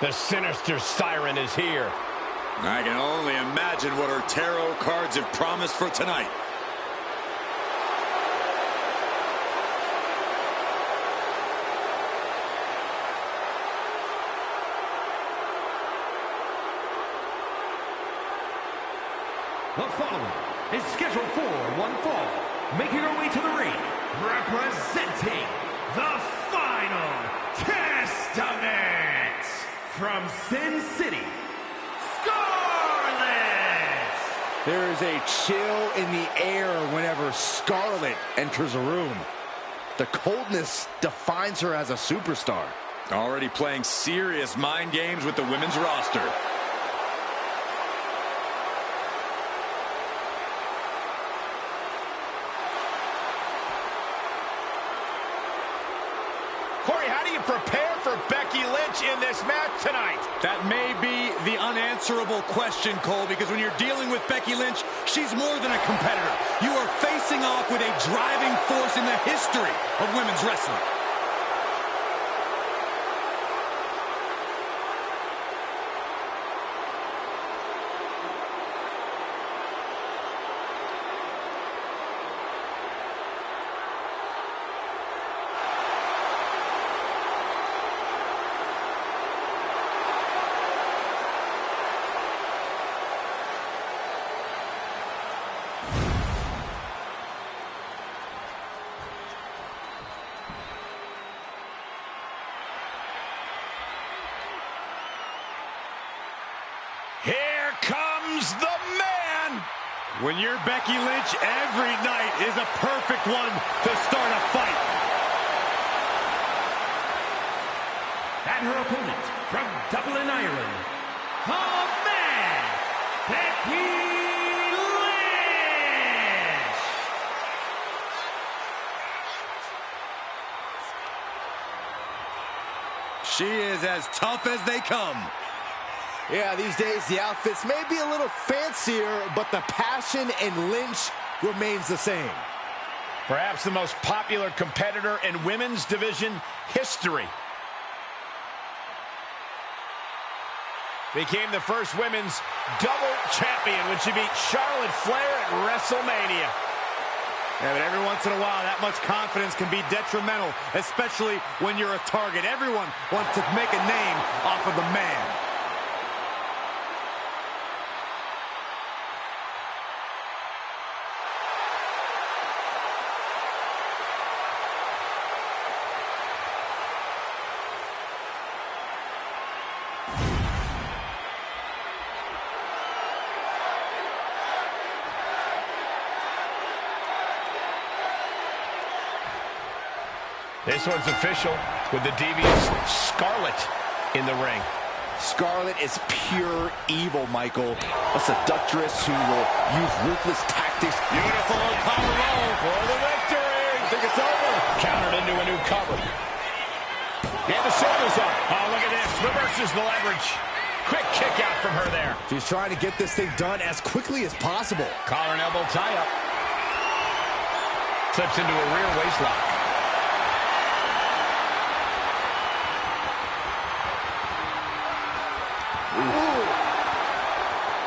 The sinister siren is here. I can only imagine what her tarot cards have promised for tonight. The following is scheduled for one fall, making her way to the ring, representing the Final Testament from Sin City, Scarlett! There is a chill in the air whenever Scarlett enters a room. The coldness defines her as a superstar. Already playing serious mind games with the women's roster. Corey, how do you prepare for Becky Lynch in this match tonight? That may be the unanswerable question, Cole, because when you're dealing with Becky Lynch, she's more than a competitor. You are facing off with a driving force in the history of women's wrestling. Here comes the man! When you're Becky Lynch, every night is a perfect one to start a fight. And her opponent from Dublin, Ireland, the man, Becky Lynch! She is as tough as they come. Yeah, these days the outfits may be a little fancier, but the passion in Lynch remains the same. Perhaps the most popular competitor in women's division history. Became the first women's double champion when she beat Charlotte Flair at WrestleMania. Yeah, but every once in a while, that much confidence can be detrimental, especially when you're a target. Everyone wants to make a name off of the man. This one's official with the devious Scarlett in the ring. Scarlett is pure evil, Michael. A seductress who will use ruthless tactics. Beautiful Colorado for the victory. I think it's over. Countered into a new cover. And the shoulders up. Oh, look at this. Reverses the leverage. Quick kick out from her there. She's trying to get this thing done as quickly as possible. Collar and elbow tie up. Slips into a rear waist lock.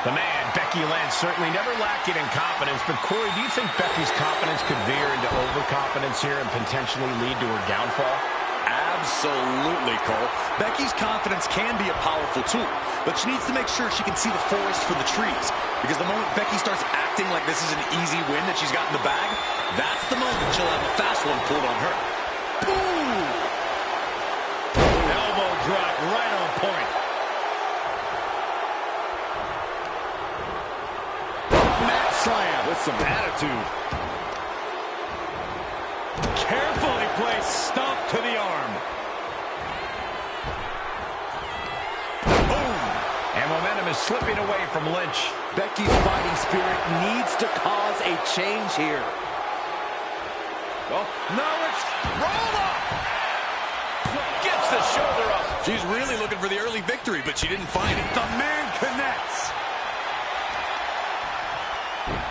The man, Becky Lynch, certainly never lacking in confidence, but Corey, do you think Becky's confidence could veer into overconfidence here and potentially lead to her downfall? Absolutely, Cole. Becky's confidence can be a powerful tool, but she needs to make sure she can see the forest for the trees, because the moment Becky starts acting like this is an easy win that she's got in the bag, that's the moment she'll have a fast one pulled on her. Boom! Elbow drop right on point. Slam with some attitude. Carefully placed stomp to the arm. Boom! And momentum is slipping away from Lynch. Becky's fighting spirit needs to cause a change here. Oh, no, it's roll up! Gets the shoulder up. She's really looking for the early victory, but she didn't find it. The man connects.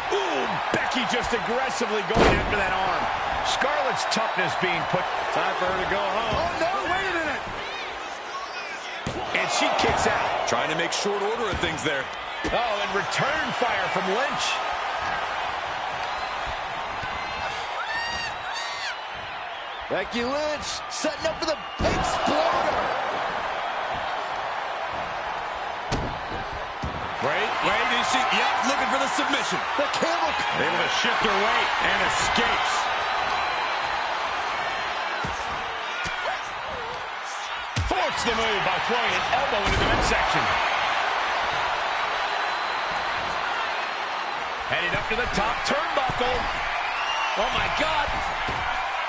Ooh, Becky just aggressively going after that arm. Scarlett's toughness being put. Time for her to go home. Oh, no, wait a minute. And and she kicks out. Trying to make short order of things there. Oh, and return fire from Lynch. Becky Lynch setting up for the exploder. Wait, is she? Yep, looking for the submission. The camel. Able to shift her weight and escapes. Forks the move by throwing an elbow into the midsection. Heading up to the top turnbuckle. Oh, my God.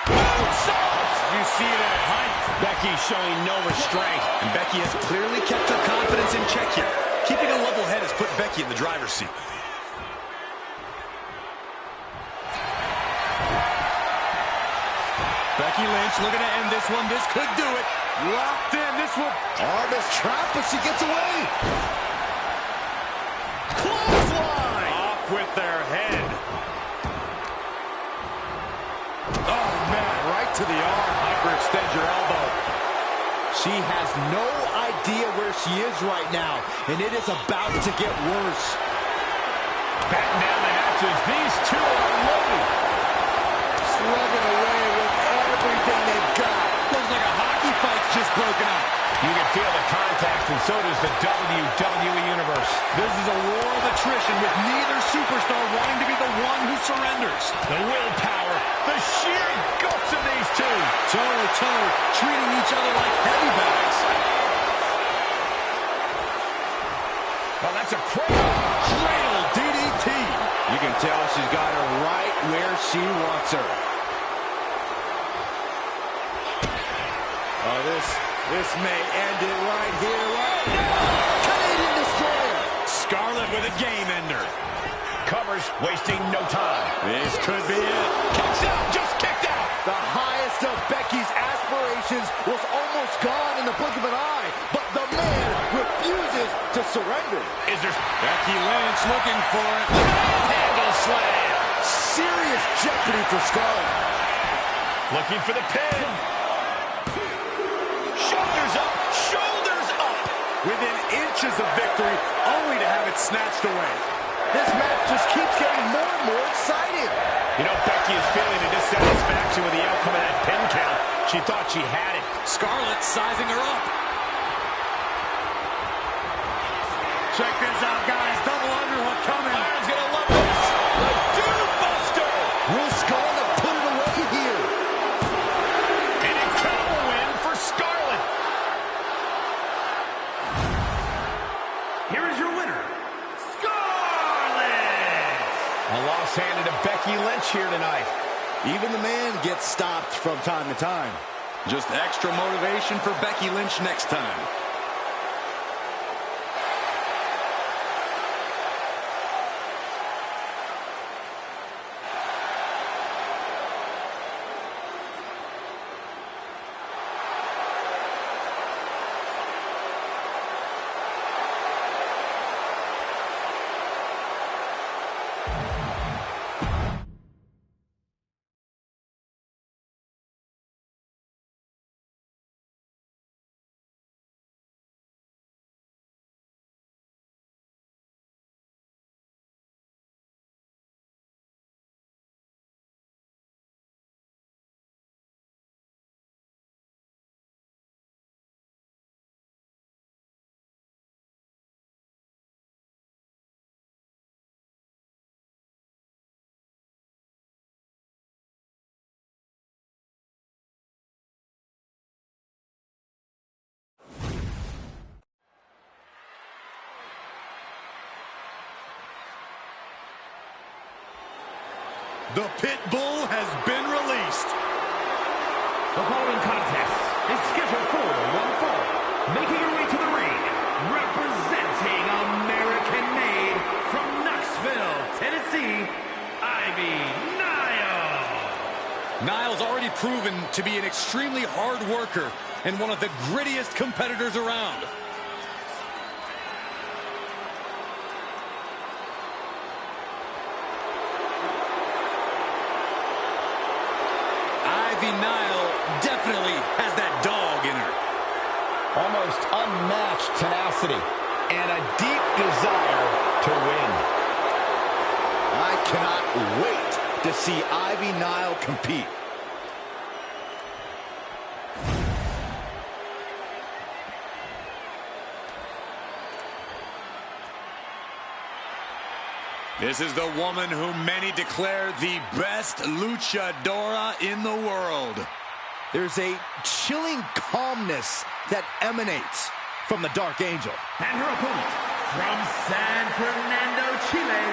You see it at height. Becky showing no restraint. And Becky has clearly kept her confidence in check here. Keeping a level head has put Becky in the driver's seat. Becky Lynch looking to end this one. This could do it. Locked in. This will... Arm is trapped, but she gets away. Clothesline! Off with their head. Oh, man, right to the arm. Hyperextend your elbow. She has no idea where she is right now, and it is about to get worse. Batten down the hatches. These two are loaded. Slugging away with everything they've got. Looks like a hockey fight's just broken out. You can feel the contact, and so does the WWE Universe. This is a war of attrition with neither superstar wanting to be the one who surrenders. The willpower, the sheer guts of these two. Toe-to-toe, treating each other like heavy bags. Well, that's a cradle DDT. You can tell she's got her right where she wants her. Oh, this may end it right here, right now. Canadian Destroyer. Scarlett with a game ender. Covers, wasting no time. This could be it. Kicks out, just kicked out. The highest of Becky's aspirations was almost gone in the blink of an eye, but the man refuses to surrender. Is there... Becky Lynch looking for it. Handle slam. Serious jeopardy for Scarlett. Looking for the pin. Shoulders up, shoulders up. Within inches of victory, only to have it snatched away. This match just keeps getting more and more exciting. You know, Becky is feeling a dissatisfaction with the outcome of that pin count. She thought she had it. Scarlett sizing her up. Check this out, guys. Double underhook coming. Iron's gonna love this. The Dude Buster. Will Scarlett put it away here? An incredible win for Scarlett. Here is your winner, Scarlett! A loss handed to Becky Lynch here tonight. Even the man gets stopped from time to time. Just extra motivation for Becky Lynch next time. The pit bull has been released. The following contest is scheduled for one fall. Making her way to the ring, representing American-made from Knoxville, Tennessee, Ivy Nile. Nile's already proven to be an extremely hard worker and one of the grittiest competitors around. Ivy Nile definitely has that dog in her. Almost unmatched tenacity and a deep desire to win. I cannot wait to see Ivy Nile compete. This is the woman who many declare the best luchadora in the world. There's a chilling calmness that emanates from the Dark Angel. And her opponent, from San Fernando, Chile,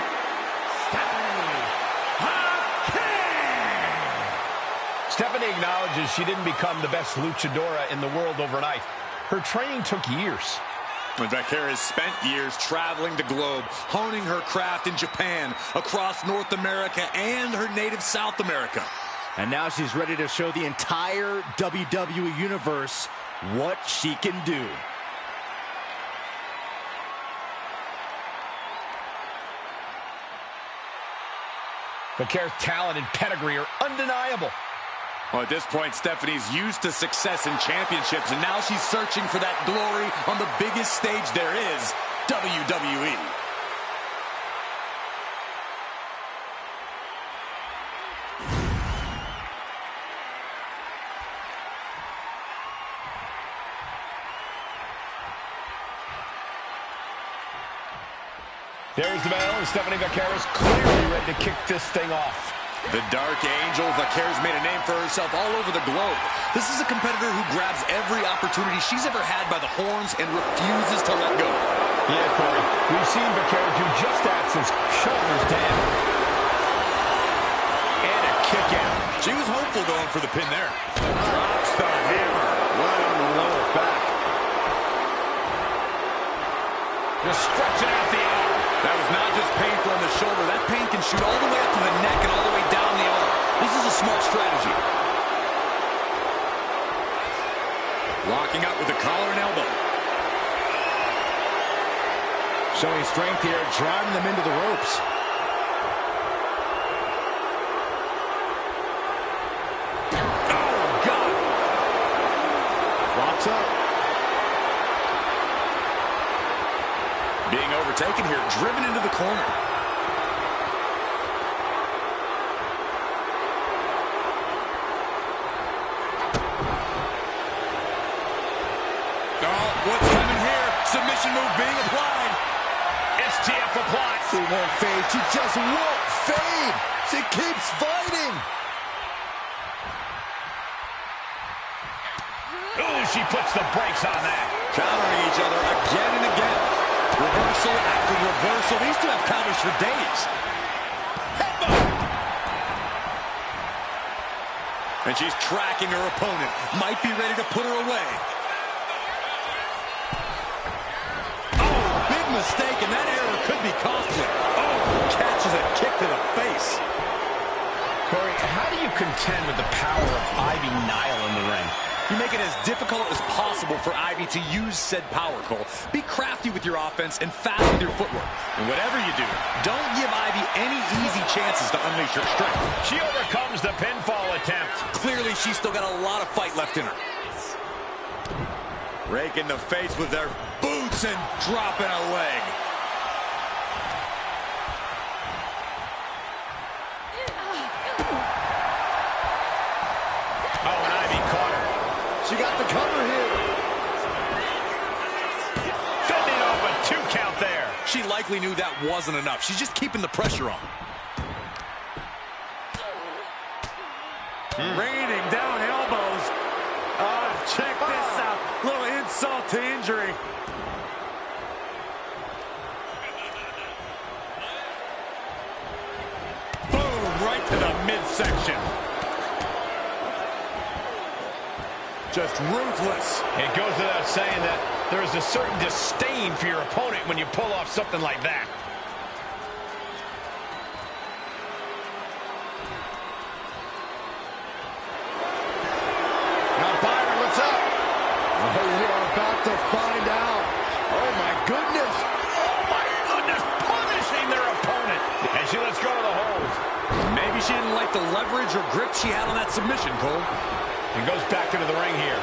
Stephanie acknowledges she didn't become the best luchadora in the world overnight. Her training took years. Affaire has spent years traveling the globe, honing her craft in Japan, across North America, and her native South America. And now she's ready to show the entire WWE Universe what she can do. Affaire's talent and pedigree are undeniable. Well, at this point, Stephanie's used to success in championships, and now she's searching for that glory on the biggest stage there is, WWE. There's the bell, and Stephanie Vaquer is clearly ready to kick this thing off. The Dark Angel, Vaquer's made a name for herself all over the globe. This is a competitor who grabs every opportunity she's ever had by the horns and refuses to let go. Yeah, Corey, we've seen Vaquer do just that since shoulders down. And a kick out. She was hopeful going for the pin there. Drops the hammer right on the lower back. Just stretching out the arm. That was not just painful on the shoulder. That pain can shoot all the way up to the neck and all the way down the arm. This is a smart strategy. Locking up with the collar and elbow. Showing strength here, driving them into the ropes. Oh, God. Locks up. Being overtaken here, driven into the corner. Oh, what's coming here? Submission move being applied. STF applied. She won't fade. She just won't fade. She keeps fighting. Ooh, she puts the brakes on that. Countering each other again and again. Reversal after reversal. These two have counters for days. And she's tracking her opponent. Might be ready to put her away. Oh, big mistake, and that error could be costly. Oh, catches a kick to the face. Corey, how do you contend with the power of Ivy Nile in the ring? You make it as difficult as possible for Ivy to use said power, Cole. Be crafty with your offense and fast with your footwork. And whatever you do, don't give Ivy any easy chances to unleash her strength. She overcomes the pinfall attempt. Clearly, she's still got a lot of fight left in her. Rake in the face with their boots and dropping a leg. Oh, and Ivy caught her. She got the cover here. Fending off a 2 count there. She likely knew that wasn't enough. She's just keeping the pressure on. Raining down elbows. Check this out. Little insult to injury. Boom, right to the midsection. Just ruthless. It goes without saying that there is a certain disdain for your opponent when you pull off something like that. Now Byron, what's up? Oh, we are about to find out. Oh my goodness. Oh my goodness, punishing their opponent. And she lets go of the hold. Maybe she didn't like the leverage or grip she had on that submission, Cole. And goes back into the ring here.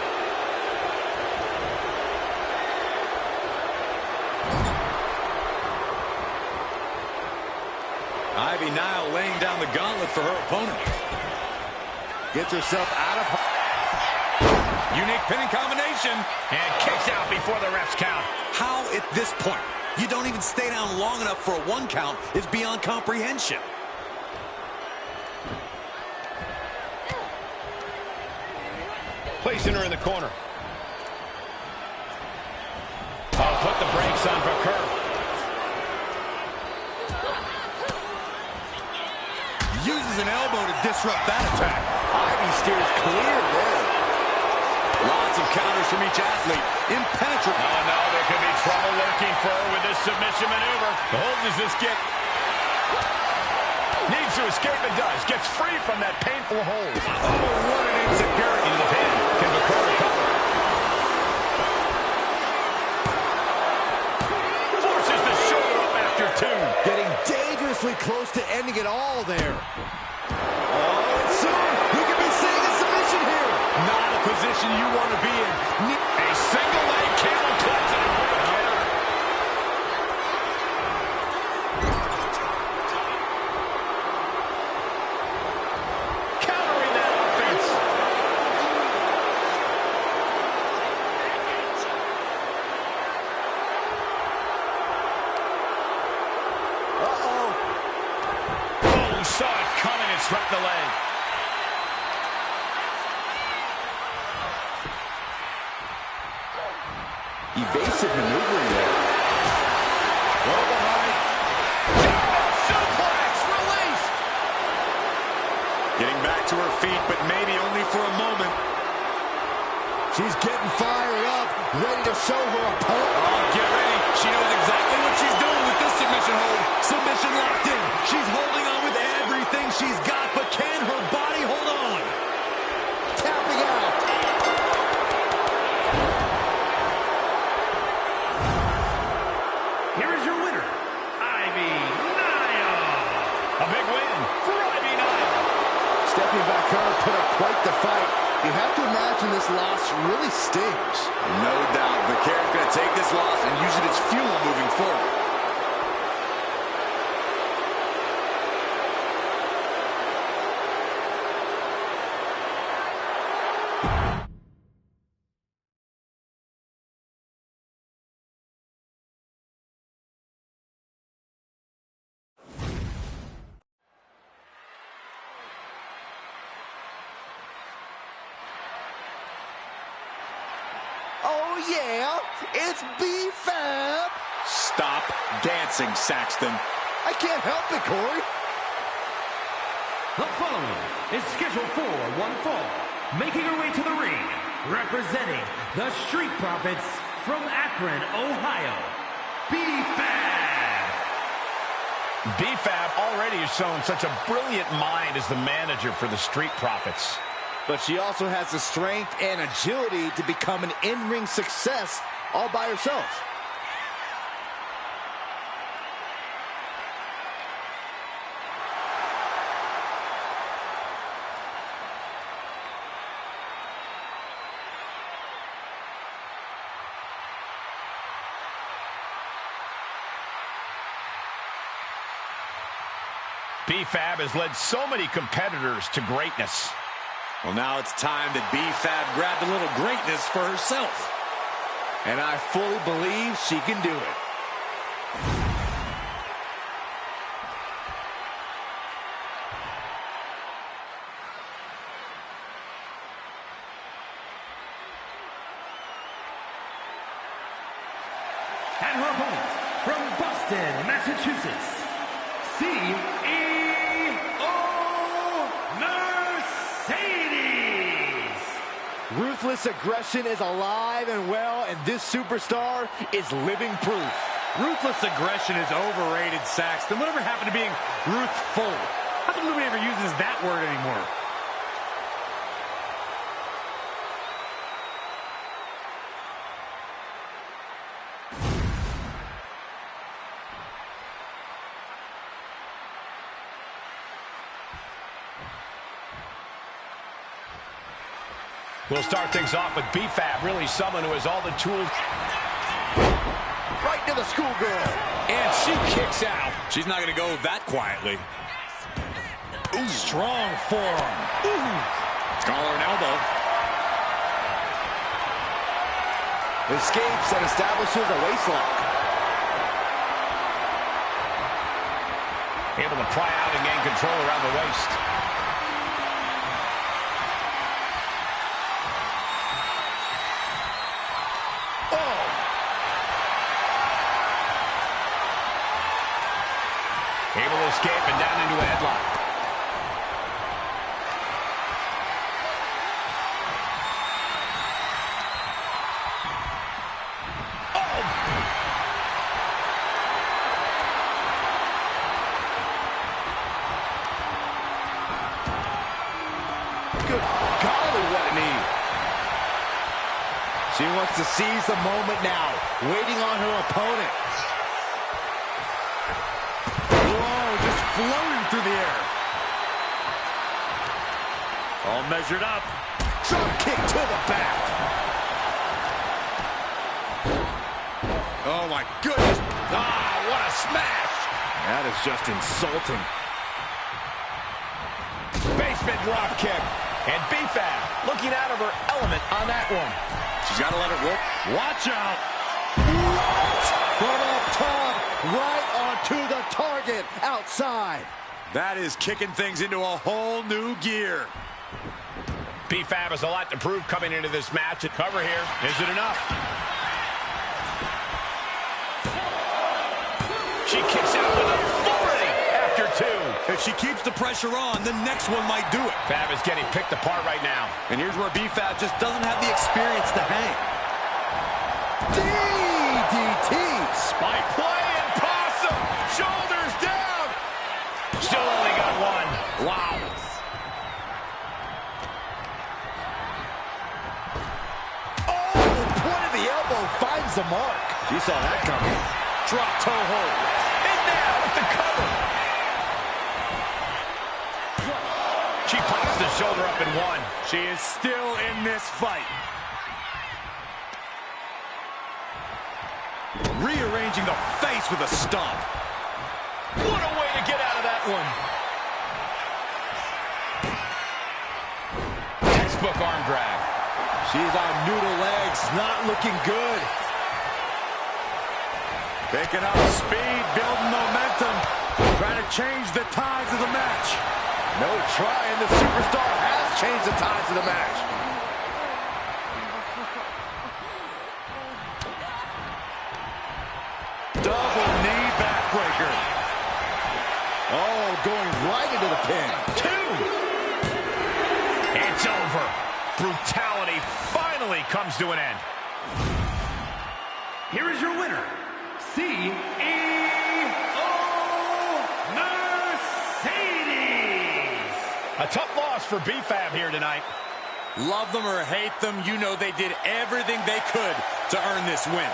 Ivy Nile laying down the gauntlet for her opponent. Gets herself out of... Unique pinning combination. And kicks out before the refs count. How at this point you don't even stay down long enough for a 1 count is beyond comprehension. Placing her in the corner. Oh, put the brakes on for Kerr. Uses an elbow to disrupt that attack. Ivy steers clear there. Lots of counters from each athlete. Impenetrable. Oh, no, there could be trouble lurking for her with this submission maneuver. How does this get? Needs to escape and does. Gets free from that painful hold. Oh, what an insecurity. Into the pin. Can McCall recover? Forces the shoulder up after 2. Getting dangerously close to ending it all there. Oh, soon we could be seeing a submission here. Not a position you want to be in. A single leg camel clutch and a quick counter. Countering that offense. Uh-oh. Oh, saw it coming and swept the leg. Evasive maneuvering there. Go behind. Suplex released. Getting back to her feet, but maybe only for a moment. She's getting fired up, ready to show her opponent. Oh, get ready. She knows exactly what she's doing with this submission hold. Submission locked in. She's holding on with everything she's got, but can her body hold on? Tapping out. Here is your winner, Ivy Nile. A big win for Ivy Nile. Stephanie Baker put up quite the fight. You have to imagine this loss really stings. No doubt. Vaquera's going to take this loss and use it as fuel moving forward. Oh, yeah, it's B-Fab. Stop dancing, Saxton. I can't help it, Corey. The following is scheduled for 1 fall, making her way to the ring, representing the Street Profits from Akron, Ohio, B-Fab. B-Fab already has shown such a brilliant mind as the manager for the Street Profits. But she also has the strength and agility to become an in-ring success all by herself. B-Fab has led so many competitors to greatness. Well, now it's time that B-Fab grabbed a little greatness for herself. And I fully believe she can do it. And her opponent from Boston, Massachusetts, CEO Mercedes. Ruthless aggression is alive and well, and this superstar is living proof. Ruthless aggression is overrated, Saxton. Whatever happened to being ruthful? How come nobody ever uses that word anymore? We'll start things off with B-Fab, really someone who has all the tools. right into the schoolgirl. And she kicks out. She's not going to go that quietly. Ooh. Strong forearm. Ooh. Collar and elbow. Escapes and establishes a waistlock. Able to pry out and gain control around the waist. Oh! Able to escape and down into a headlock. Good golly, what a knee. She wants to seize the moment now, waiting on her opponent. Whoa, just floating through the air. All measured up. Drop kick to the back. Oh, my goodness. Ah, what a smash. That is just insulting. Basement drop kick. And B-Fab looking out of her element on that one. She's got to let it work. Watch out. What? From up top, right onto the target outside. That is kicking things into a whole new gear. B-Fab has a lot to prove coming into this match. Cover here. Is it enough? She kicks out with authority after two. If she keeps the pressure on, the next one might do it. Fab is getting picked apart right now. And here's where B-Fab just doesn't have the experience to hang. DDT. Spike play and possum. Shoulders down. Still only got one. Wow. Oh, point of the elbow finds the mark. She saw that coming. Drop toe hold. And now with the cover. She pops the shoulder up and one. She is still in this fight. Rearranging the face with a stomp. What a way to get out of that one. Textbook arm drag. She's on noodle legs, not looking good. Picking up speed, building momentum. Trying to change the tides of the match. No trying, the superstar has changed the tides of the match. Double knee backbreaker. Oh, going right into the pin. Two. It's over. Brutality finally comes to an end. Here is your winner, CEO Mercedes. A tough loss for B-Fab here tonight. Love them or hate them, you know they did everything they could to earn this win.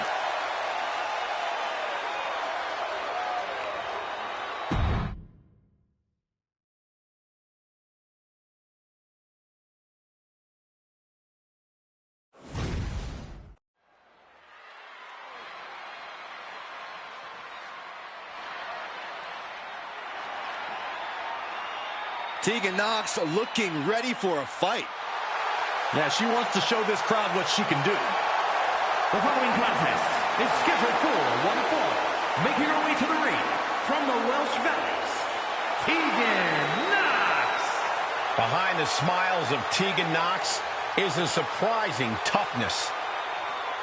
Tegan Nox looking ready for a fight. Yeah, she wants to show this crowd what she can do. The following contest is scheduled for one fall. Making her way to the ring from the Welsh Valleys, Tegan Nox. Behind the smiles of Tegan Nox is a surprising toughness.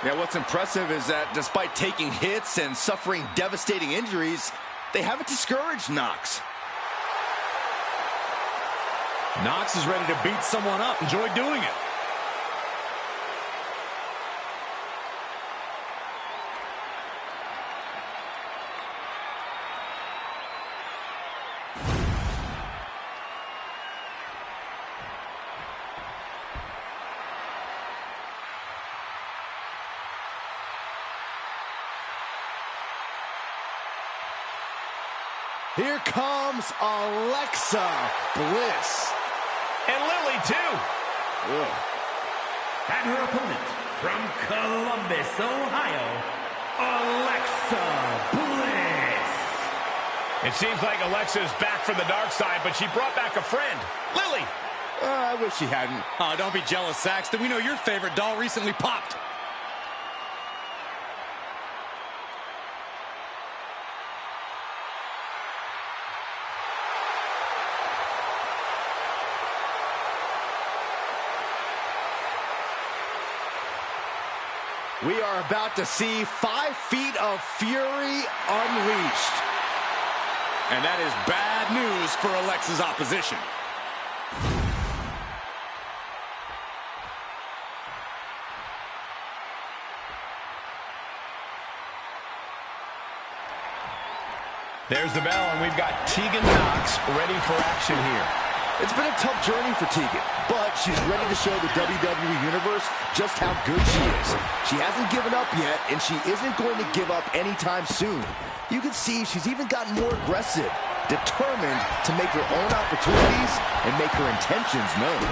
Yeah, what's impressive is that despite taking hits and suffering devastating injuries, they haven't discouraged Nox. Nox is ready to beat someone up. Enjoy doing it. Here comes Alexa Bliss. And Lily, too. And her opponent from Columbus, Ohio, Alexa Bliss. It seems like Alexa is back from the dark side, but she brought back a friend, Lily. I wish she hadn't. Oh, don't be jealous, Saxton. We know your favorite doll recently popped. We are about to see 5 feet of fury unleashed. And that is bad news for Alexa's opposition. There's the bell, and we've got Tegan Nox ready for action here. It's been a tough journey for Tegan, but she's ready to show the WWE Universe just how good she is. She hasn't given up yet, and she isn't going to give up anytime soon. You can see she's even gotten more aggressive, determined to make her own opportunities and make her intentions known.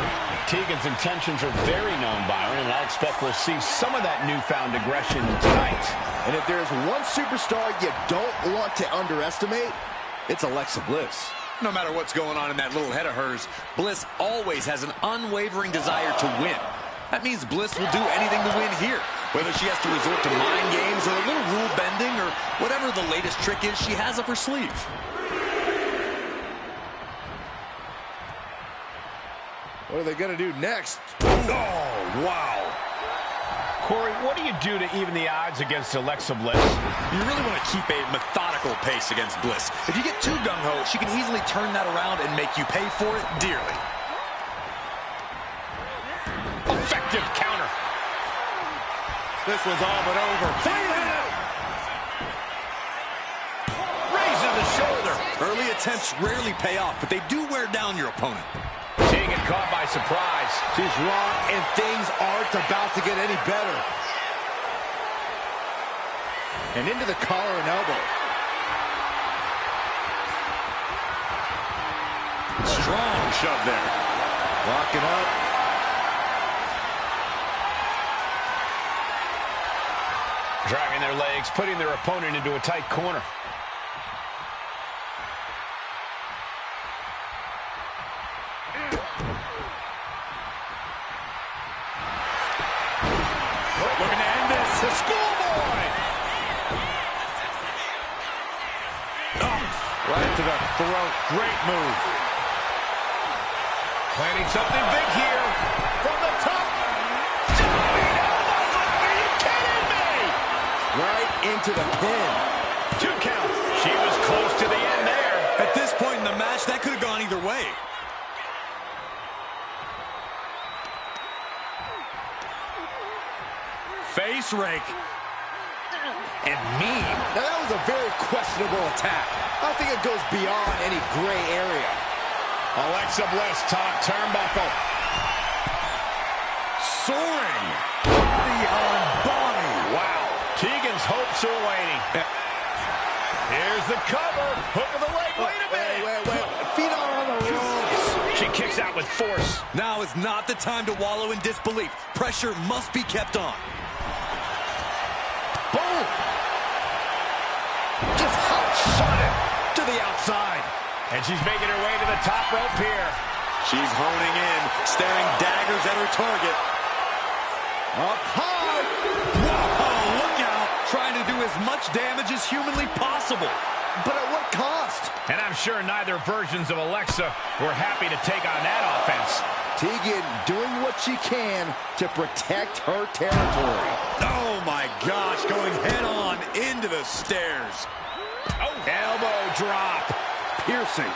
Tegan's intentions are very known, Byron, and I expect we'll see some of that newfound aggression tonight. And if there's one superstar you don't want to underestimate, it's Alexa Bliss. No matter what's going on in that little head of hers, Bliss always has an unwavering desire to win. That means Bliss will do anything to win here, whether she has to resort to mind games or a little rule bending or whatever the latest trick is she has up her sleeve. What are they going to do next? Oh, wow. Corey, what do you do to even the odds against Alexa Bliss? You really want to keep a methodical pace against Bliss. If you get too gung-ho, she can easily turn that around and make you pay for it dearly. Effective counter. This was all but over. Raises the shoulder. Early attempts rarely pay off, but they do wear down your opponent. Tegan caught by surprise. She's wrong, and things aren't about to get any better. And into the collar and elbow. Strong shove there. Locking up. Dragging their legs, putting their opponent into a tight corner. Looking to end this. The schoolboy. Right to the throat. Great move. Planning something big here. From the top. Diving elbow. Are you kidding me? Right into the pin. 2 counts. She was close to the end there. At this point in the match, that could have gone either way. Face rake. And mean. Now that was a very questionable attack. I think it goes beyond any gray area. Alexa Bliss, top turnbuckle. Soaring. Body on body. Wow. Tegan's hopes are waning. Here's the cover. Hook of the leg. Wait a minute. Wait. Feet are on the ropes. She kicks out with force. Now is not the time to wallow in disbelief. Pressure must be kept on. Boom. Just hot shot it to the outside. And she's making her way to the top rope here. She's honing in, staring daggers at her target. Up high. Whoa, look out. Trying to do as much damage as humanly possible. But at what cost? And I'm sure neither versions of Alexa were happy to take on that offense. Tegan doing what she can to protect her territory. Oh my gosh, going head on into the stairs. Oh, elbow drop. Piercing.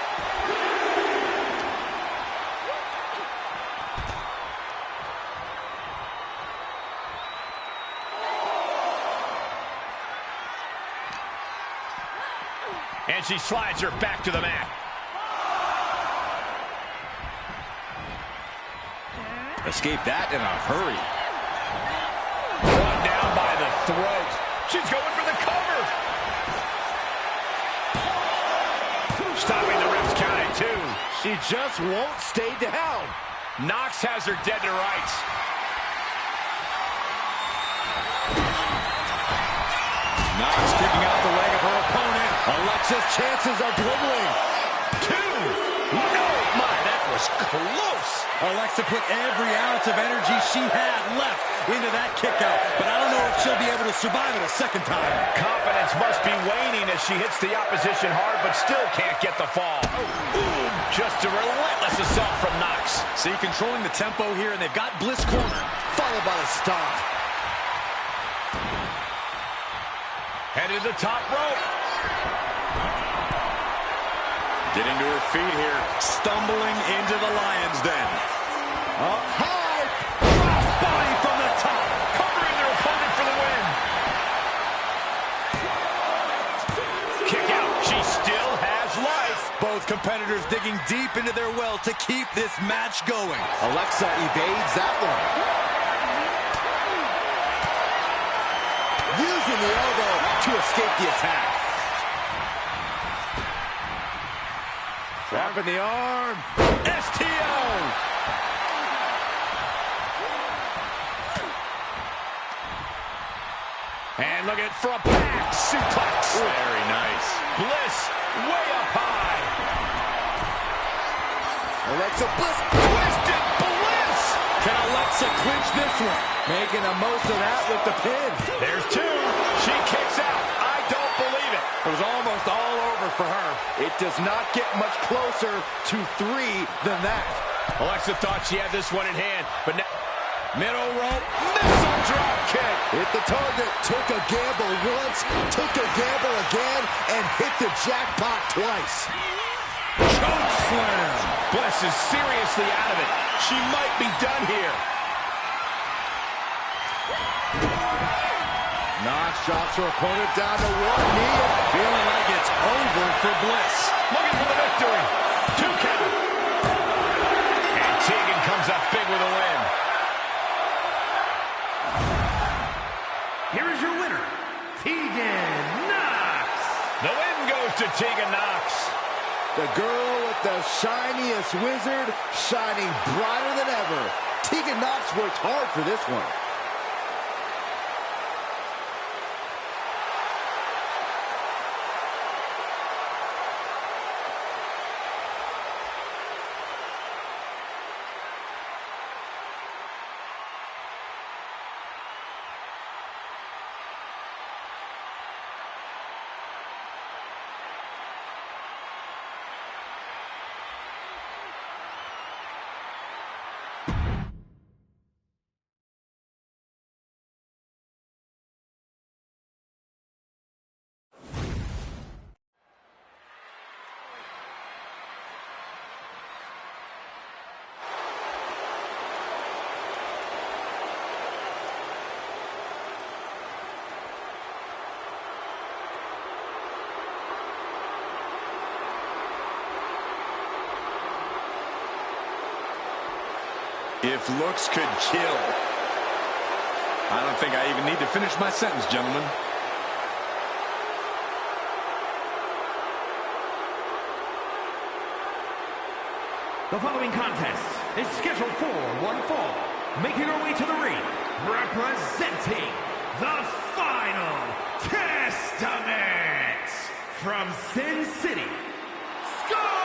And she slides her back to the mat. Escape that in a hurry. Brought down by the throat. She's going for the cover. Stopping the ref's count at 2. She just won't stay down. Nox has her dead to rights. Knox kicking out the leg of her opponent. Alexa's chances are dwindling. 2. No, my, that was close. Alexa put every ounce of energy she had left into that kick out, but I don't know if she'll be able to survive it a second time. Confidence must be waning as she hits the opposition hard, but still can't get the fall. Ooh, just a relentless assault from Knox. See, controlling the tempo here, and they've got Bliss cornered. Followed by the stomp. Headed to the top rope. Getting to her feet here, stumbling into the lion's den. Up high. Cross body from the top. Covering their opponent for the win. Kick out. She still has life. Both competitors digging deep into their well to keep this match going. Alexa evades that one. Using the elbow to escape the attack. Wrapping the arm. STO. And look at for a back suplex. Very nice. Bliss way up high. Alexa Bliss. Twisted Bliss. Can Alexa clinch this one? Making the most of that with the pin. There's 2. She kicks out. I don't believe it. It was almost all over for her. It does not get much closer to 3 than that. Alexa thought she had this one in hand, but now middle rope, missile drop kick. Hit the target, took a gamble once, took a gamble again, and hit the jackpot twice. Choke slam. Bliss is seriously out of it. She might be done here. Knox drops her opponent down to 1 knee. Feeling like it's over for Bliss. Looking for the victory. 2 count. And Tegan comes up big with a win. Here is your winner, Tegan Knox. The win goes to Tegan Knox. The girl with the shiniest wizard, shining brighter than ever. Tegan Knox worked hard for this one. If looks could kill. I don't think I even need to finish my sentence, gentlemen. The following contest is scheduled for one fall. Making her way to the ring, representing the Final Testament from Sin City, Scarlet.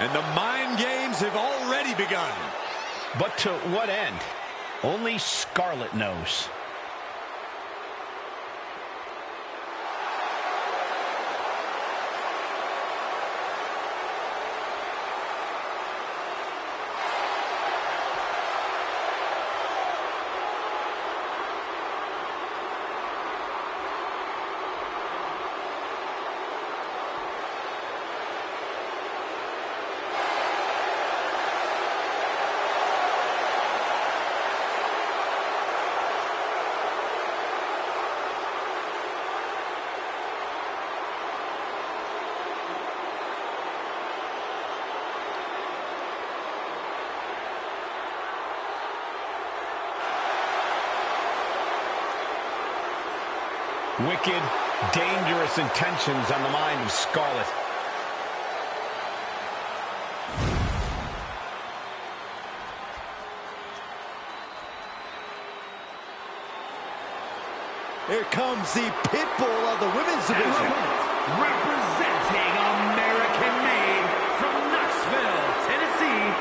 And the mind games have already begun. But to what end? Only Scarlet knows. Wicked, dangerous intentions on the mind of Scarlet. Here comes the pit bull of the women's division. Representing American-made from Knoxville, Tennessee,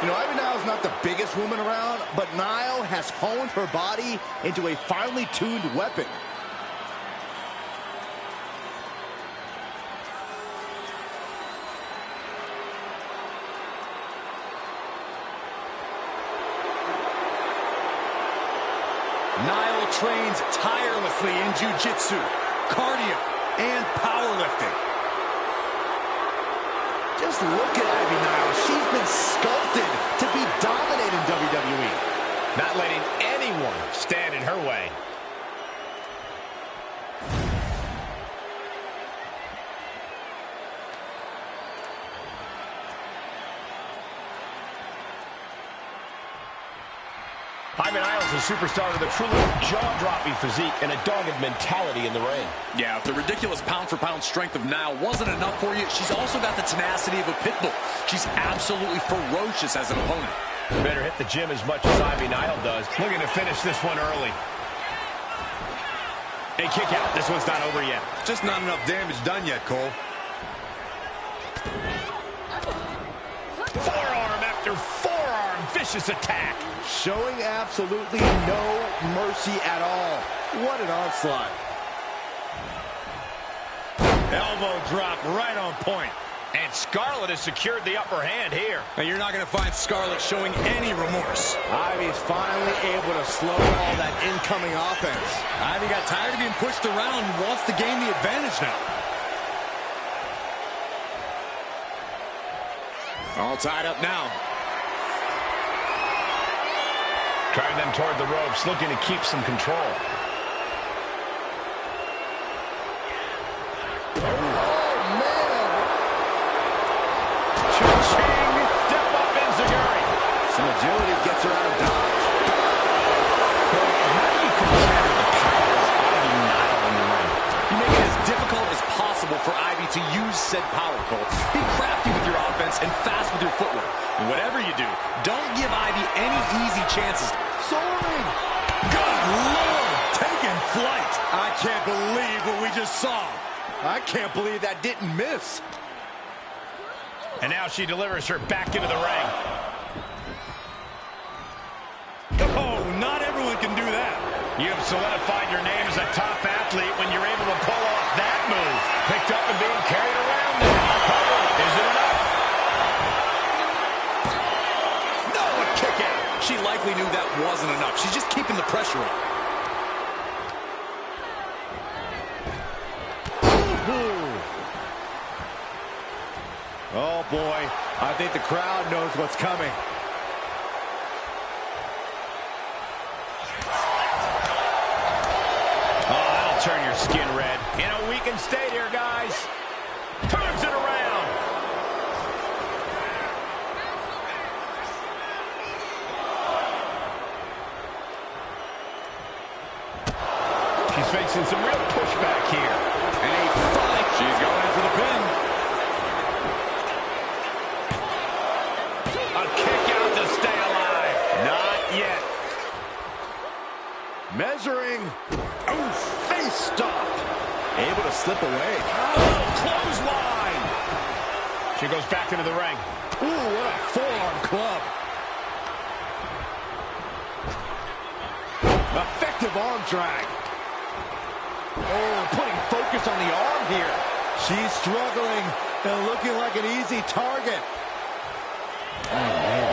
You know, Ivy Nile's not the biggest woman around, but Nile has honed her body into a finely tuned weapon. Nile trains tirelessly in jiu-jitsu, cardio, and powerlifting. Just look at Ivy Nile. She's been sculpted to be dominant in WWE. Not letting anyone stand in her way. Ivy Niles is a superstar with a truly jaw-dropping physique and a dogged mentality in the ring. Yeah, if the ridiculous pound-for-pound strength of Nile wasn't enough for you, she's also got the tenacity of a pit bull. She's absolutely ferocious as an opponent. Better hit the gym as much as Ivy Nile does. Looking to finish this one early. A kick out. This one's not over yet. Just not enough damage done yet, Cole. Forearm after forearm. Vicious attack. Showing absolutely no mercy at all. What an onslaught. Elbow drop right on point. And Scarlett has secured the upper hand here. And you're not going to find Scarlett showing any remorse. Ivy's finally able to slow all that incoming offense. Ivy got tired of being pushed around and wants to gain the advantage now. All tied up now. Driving them toward the ropes, looking to keep some control. Some agility gets her out of dodge. How do you contend with the power of Ivy Nile in the ring? You make it as difficult as possible for Ivy to use said power, Cole. Be crafty with your offense and fast with your footwork. And whatever you do, don't give Ivy any easy chances. Soaring! Good Lord! Taking flight! I can't believe what we just saw. I can't believe that didn't miss. And now she delivers her back into the ring. Oh, not everyone can do that. You have solidified your name as a top athlete when you're able to pull off that move. Picked up and being carried around now. Is it enough? No, a kick out. She likely knew that wasn't enough. She's just keeping the pressure on. Oh, boy. I think the crowd knows what's coming. Turn your skin red. In a weakened state here, guys. Turns it around. She's facing some real pushback here. And a fight. She's going in for the pin. A kick out to stay alive. Not yet. Measuring. Oh, face stop. Able to slip away. Oh, clothesline. She goes back into the ring. Ooh, what a forearm club. Effective arm drag. Oh, putting focus on the arm here. She's struggling and looking like an easy target. Oh, man.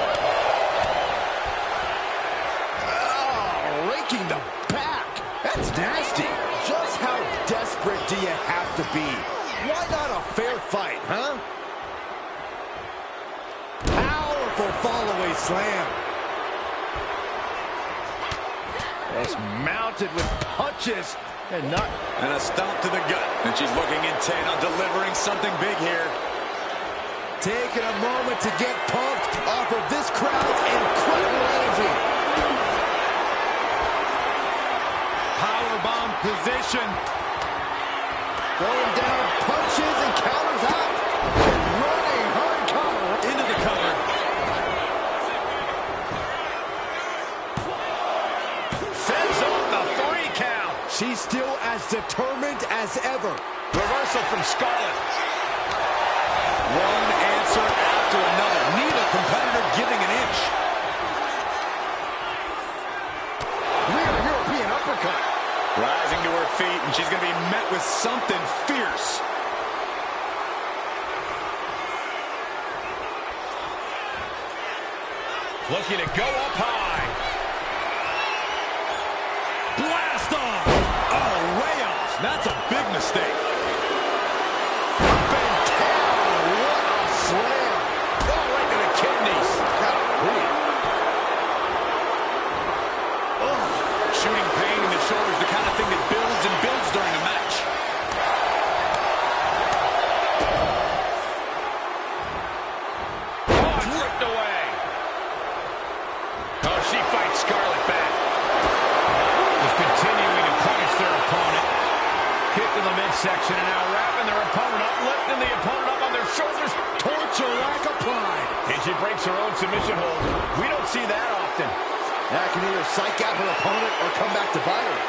Oh, raking the back. That's nasty. Just how desperate do you have to be? Why not a fair fight, huh? Powerful fall-away slam. It's mounted with punches and not... And a stomp to the gut. And she's looking intent on delivering something big here. Taking a moment to get pumped off of this crowd's incredible energy. Powerbomb position. Throwing down punches and counters out. Running hard cover. Into the cover. She's still as determined as ever. Reversal from Scarlett. One answer after another. Neither competitor giving an inch. Rear European uppercut. Rising to her feet, and she's going to be met with something fierce. Looking to go up high. Blast off! Oh, way off. That's a big mistake. What a slam. Oh, right to the kidneys. Oh, shooting pain in the shoulders, the kind of thing that builds and builds during a match. Oh, ripped away. Oh, she fights Scarlett back. Just continuing to punish their opponent. Kick to the midsection, and now wrapping their opponent up, lifting the opponent up on their shoulders. Torture rack applied. And she breaks her own submission hold. We don't see that often. That can either psych out her opponent or come back to bite her.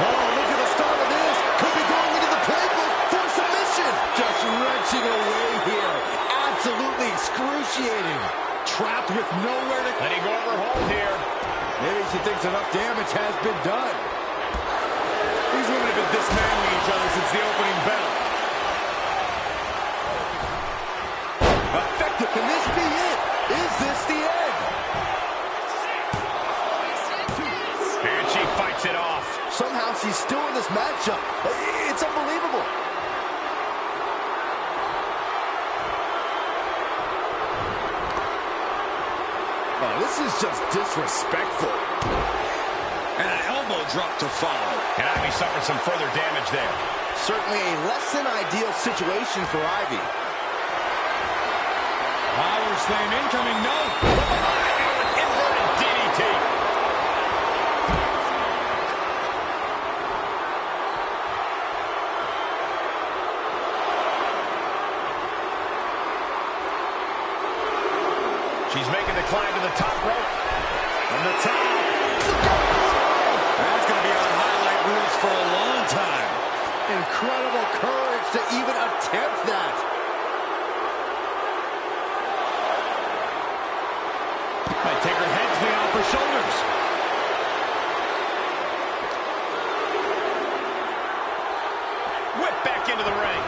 Oh, look at the start of this. Could be going into the playbook for submission. Just wrenching away here. Absolutely excruciating. Trapped with nowhere to... Letting go of her hold here. Maybe she thinks enough damage has been done. These women have been dismantling each other since the opening bell. Effective. Can this be it? Is this the end? And she fights it off. Somehow she's still in this matchup. It's unbelievable. Oh, this is just disrespectful. And an elbow drop to follow. And Ivy suffered some further damage there. Certainly a less than ideal situation for Ivy. Power slam incoming, no. Inverted DDT. She's making the climb to the top rope. From the top. That's going to be on highlight reels for a long time. Incredible courage to even attempt that. Might take her head clean off her shoulders. Whip back into the ring.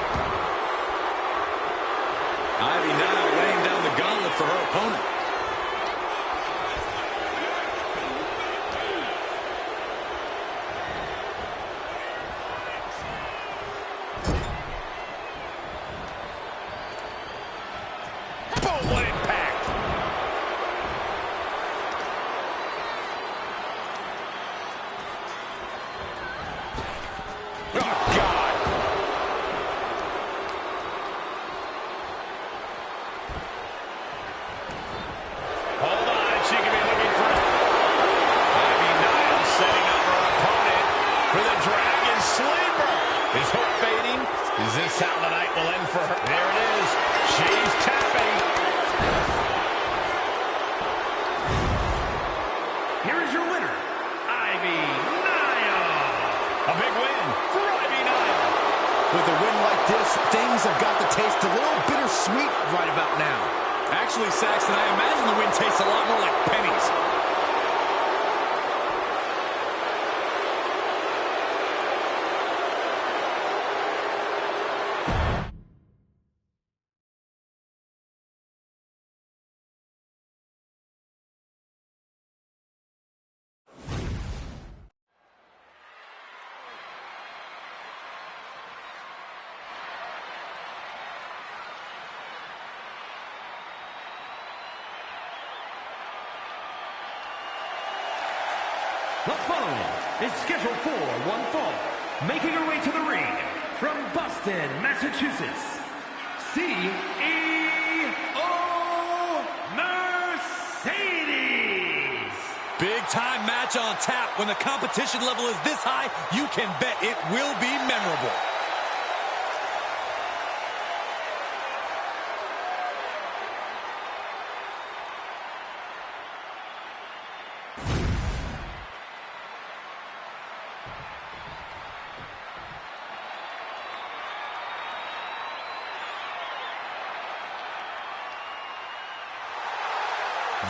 Ivy now laying down the gauntlet for her opponent. Boom, what impact. Oh, God. Hold on, she could be looking for Ivy Niles setting up her opponent for the Dragon Sleeper. Is hope fading? Is this how the night will end for her? There it is. She's tapping. Here is your winner, Ivy Niles. A big win for Ivy Niles. With a win like this, things have got to taste a little bittersweet right about now. Actually, Saxton, I imagine the win tastes a lot more like pennies. The following is scheduled for one fall, making her way to the ring from Boston, Massachusetts, CEO Mercedes. Big time match on tap. When the competition level is this high, you can bet it will be memorable.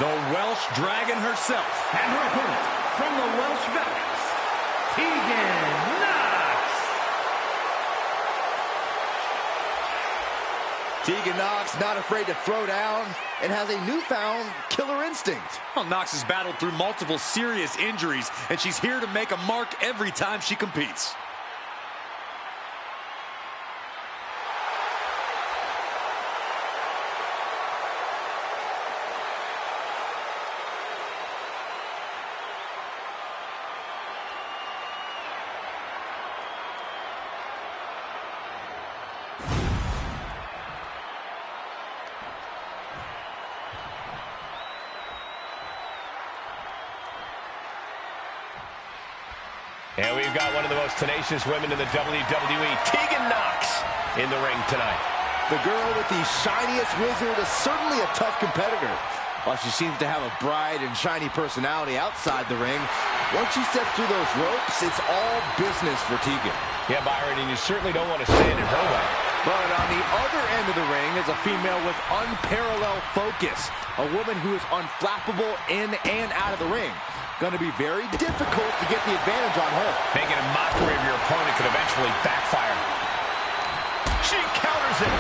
The Welsh Dragon herself. And her opponent, from the Welsh Valleys, Tegan Knox. Tegan Knox not afraid to throw down and has a newfound killer instinct. Well, Knox has battled through multiple serious injuries, and she's here to make a mark every time she competes. And we've got one of the most tenacious women in the WWE, Tegan Knox, in the ring tonight. The girl with the shiniest wizard is certainly a tough competitor. While she seems to have a bright and shiny personality outside the ring, once she steps through those ropes, it's all business for Tegan. Yeah, Byron, and you certainly don't want to stand in her way. But on the other end of the ring is a female with unparalleled focus, a woman who is unflappable in and out of the ring. Going to be very difficult to get the advantage on her. Making a mockery of your opponent could eventually backfire. She counters it.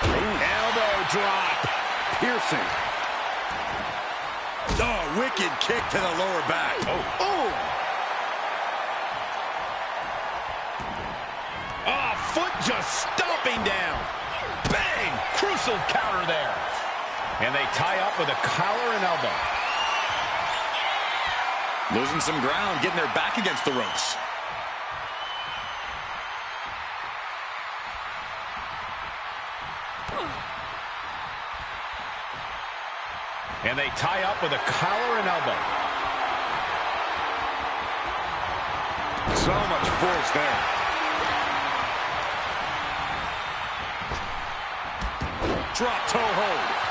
Elbow drop. Piercing. Oh, wicked kick to the lower back. Oh. Oh, foot just stomping down. Bang! Crucial counter there. And they tie up with a collar and elbow. Losing some ground, getting their back against the ropes. And they tie up with a collar and elbow. So much force there. Drop toe hold.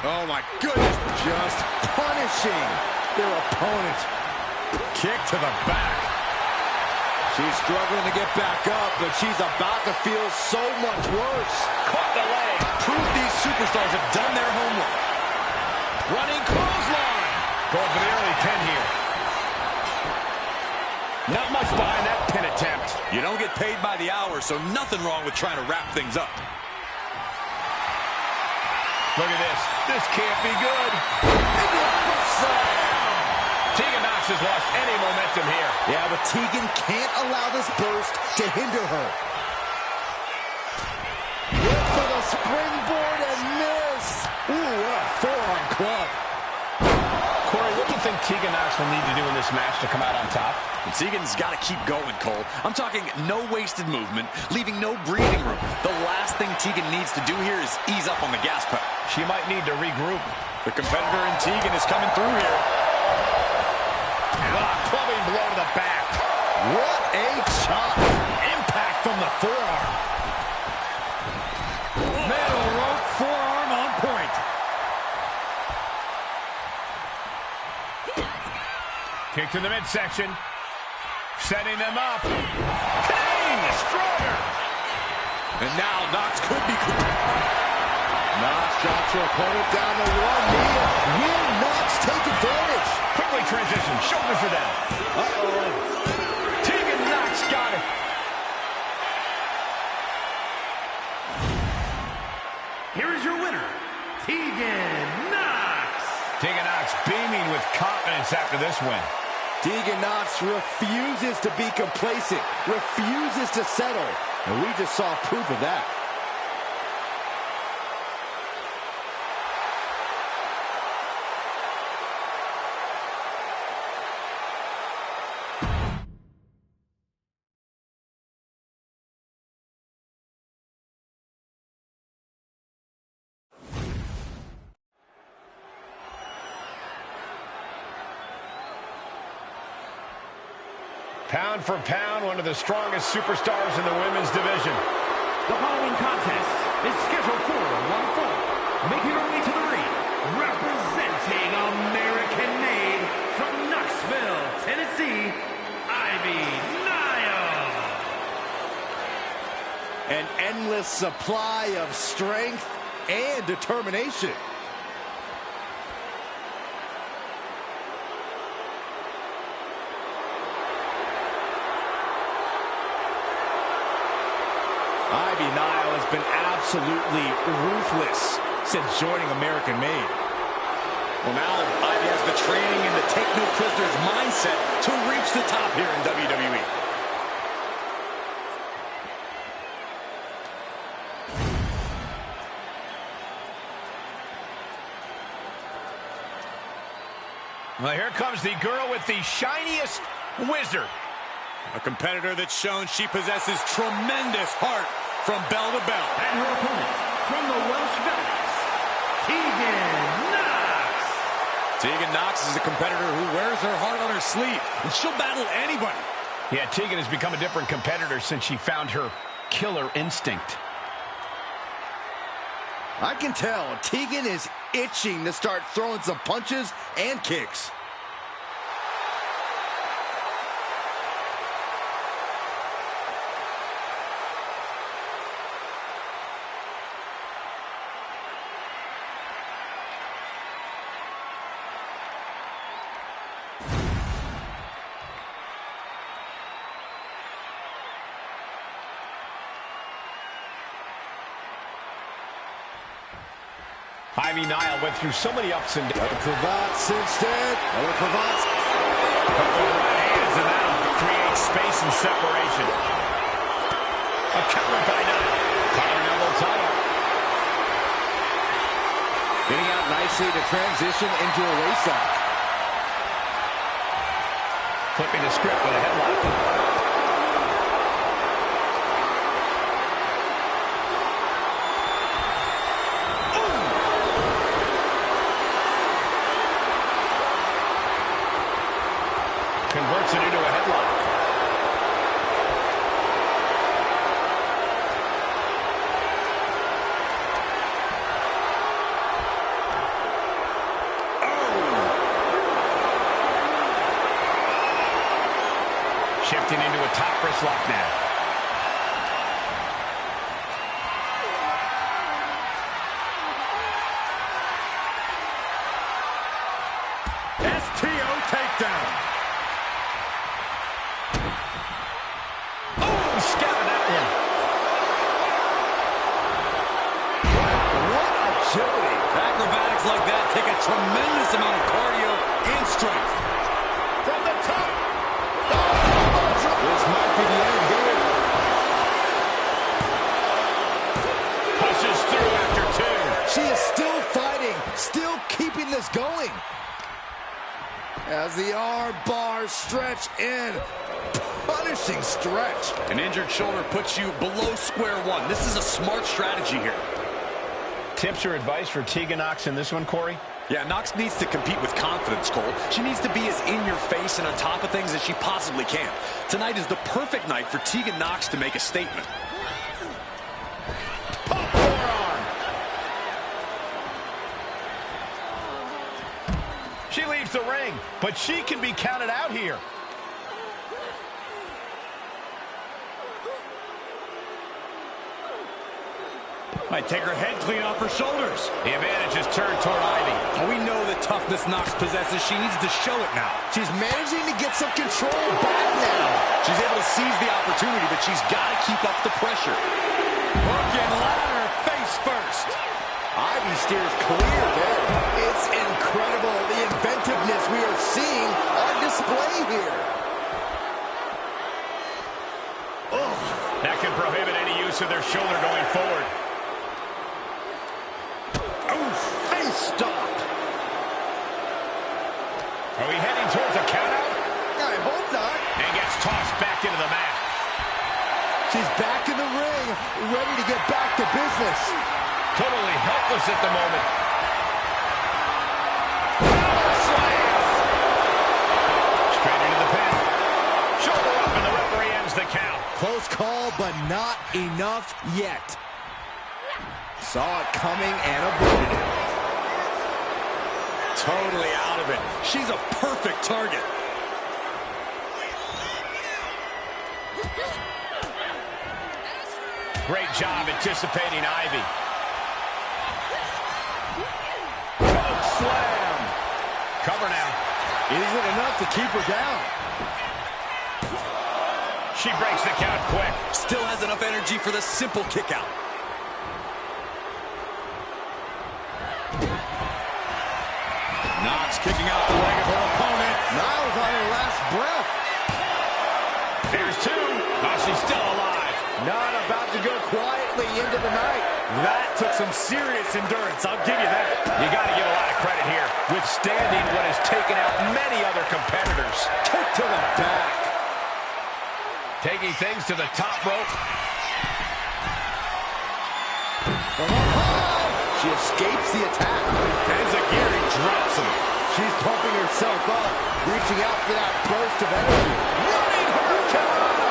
Oh, my goodness. Just punishing their opponent. Kick to the back. She's struggling to get back up, but she's about to feel so much worse. Caught the leg. Proof these superstars have done their homework. Running clothesline. Going for the early pin here. Not much behind that pin attempt. You don't get paid by the hour, so nothing wrong with trying to wrap things up. Look at this. This can't be good. Tegan Knox has lost any momentum here. Yeah, but Tegan can't allow this burst to hinder her. Went for the springboard and miss. Ooh, what a forearm club. Corey, what do you think Tegan Knox will need to do in this match to come out on top? And Tegan's got to keep going, Cole. I'm talking no wasted movement, leaving no breathing room. The last thing Tegan needs to do here is ease up on the gas pedal. She might need to regroup. The competitor in Tegan is coming through here. Clubbing blow to the back. What a chop. Impact from the forearm. Middle rope forearm on point. Kick to the midsection. Setting them up. King, Destroyer. And now Knox could be... Knox drops her opponent down to one knee. Will Knox take advantage? Quickly transition. Shoulders are down. Tegan Knox got it. Here is your winner, Tegan Knox. Tegan Knox beaming with confidence after this win. Tegan Knox refuses to be complacent, refuses to settle. And we just saw proof of that. Pound for pound, one of the strongest superstars in the women's division. The following contest is scheduled for one fall. Making her way to the ring, representing American-made from Knoxville, Tennessee, Ivy Nile. An endless display of strength and determination. Ivy Nile has been absolutely ruthless since joining American Made. Well, now Ivy has the training and the take no prisoners mindset to reach the top here in WWE. Well, here comes the girl with the shiniest wizard. A competitor that's shown she possesses tremendous heart from bell to bell. And her opponent from the Welsh Valleys, Tegan Knox. Tegan Knox is a competitor who wears her heart on her sleeve, and she'll battle anybody. Yeah, Tegan has become a different competitor since she found her killer instinct. I can tell Tegan is itching to start throwing some punches and kicks. Ivy Nile went through so many ups and downs. Cravats instead. Another cravats. Couple of right hands and that'll create space and separation. A counter by Nile. Collar elbow title. Getting out nicely to transition into a waistlock. Flipping the script with a headlock. Converts it into a headlock. Shifting into a top wrist lock now. STO takedown. Scouted that one. What agility. Acrobatics like that take a tremendous amount of cardio and strength. From the top. This might be the end here. Pushes through after two. She is still fighting, still keeping this going. As the arm bars stretch in. Punishing stretch. An injured shoulder puts you below square one. This is a smart strategy here. Tips or advice for Tegan Knox in this one, Corey? Yeah, Knox needs to compete with confidence, Cole. She needs to be as in your face and on top of things as she possibly can. Tonight is the perfect night for Tegan Knox to make a statement. Pop forearm. She leaves the ring, but she can be counted out here. Might take her head clean off her shoulders. The advantage is turned toward Ivy. Oh, we know the toughness Knox possesses. She needs to show it now. She's managing to get some control back now. She's able to seize the opportunity, but she's got to keep up the pressure. Working ladder face first. Ivy steers clear there. It's incredible the inventiveness we are seeing on display here. Oh, that can prohibit any use of their shoulder going forward. Stop. Are we heading towards a countout? I hope not. And gets tossed back into the mat. She's back in the ring, ready to get back to business. Totally helpless at the moment. Straight into the pin. Shoulder up and the referee ends the count. Close call, but not enough yet. Saw it coming and avoided it. Totally out of it. She's a perfect target. great job anticipating Ivy. Choke slam. Cover now. Isn't enough to keep her down. She breaks the count quick. Still has enough energy for the simple kick out. Knox kicking out the leg of her opponent. Niles on her last breath. There's two. Oh, she's still alive. Not about to go quietly into the night. That took some serious endurance, I'll give you that. You got to give a lot of credit here. Withstanding what has taken out many other competitors. Kick to the back. Taking things to the top rope. She escapes the attack. Enziguri drops him. She's pumping herself up, reaching out for that burst of energy. Running hurricane!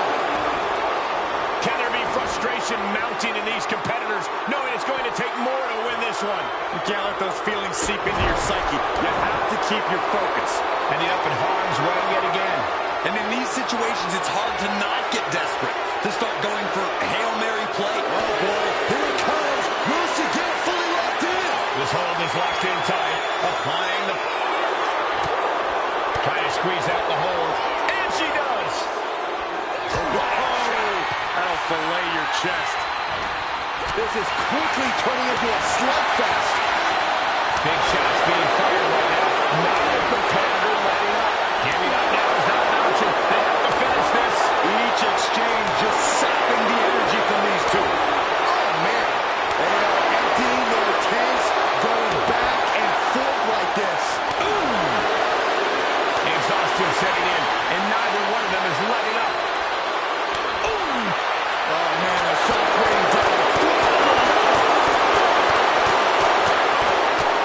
Can there be frustration mounting in these competitors, knowing it's going to take more to win this one? You can't let those feelings seep into your psyche. You have to keep your focus. Ending up in harm's way yet again. And in these situations, it's hard to not get desperate, to start going for Hail Mary play. Oh boy, here it comes. Will she get it fully locked in? This hold is locked in tight. Applying the... Trying to squeeze out the hold. And she does! That'll fillet your chest. This is quickly turning into a slugfest. Big shots being fired right now. Neither competitor letting up. Giving up now is not an option. They have to finish this. Each exchange just sapping the energy from these two. Oh, man. They are emptying their tanks, going back and forth like this. Exhaustion setting in, and neither one of them is letting up. Oh, man, a shot raining down.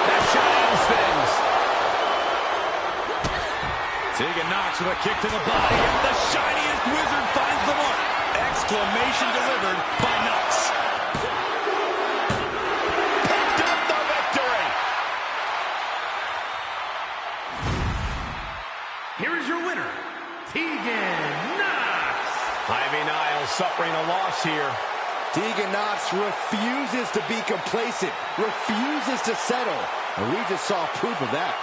That shot ends things. Tegan Knox with a kick to the body, and the shiniest wizard finds the mark. Exclamation delivered by Knox. Picked up the victory. Here is your winner, Tegan Knox. Ivy Niles suffering a loss here. Tegan Knox refuses to be complacent, refuses to settle. And we just saw proof of that.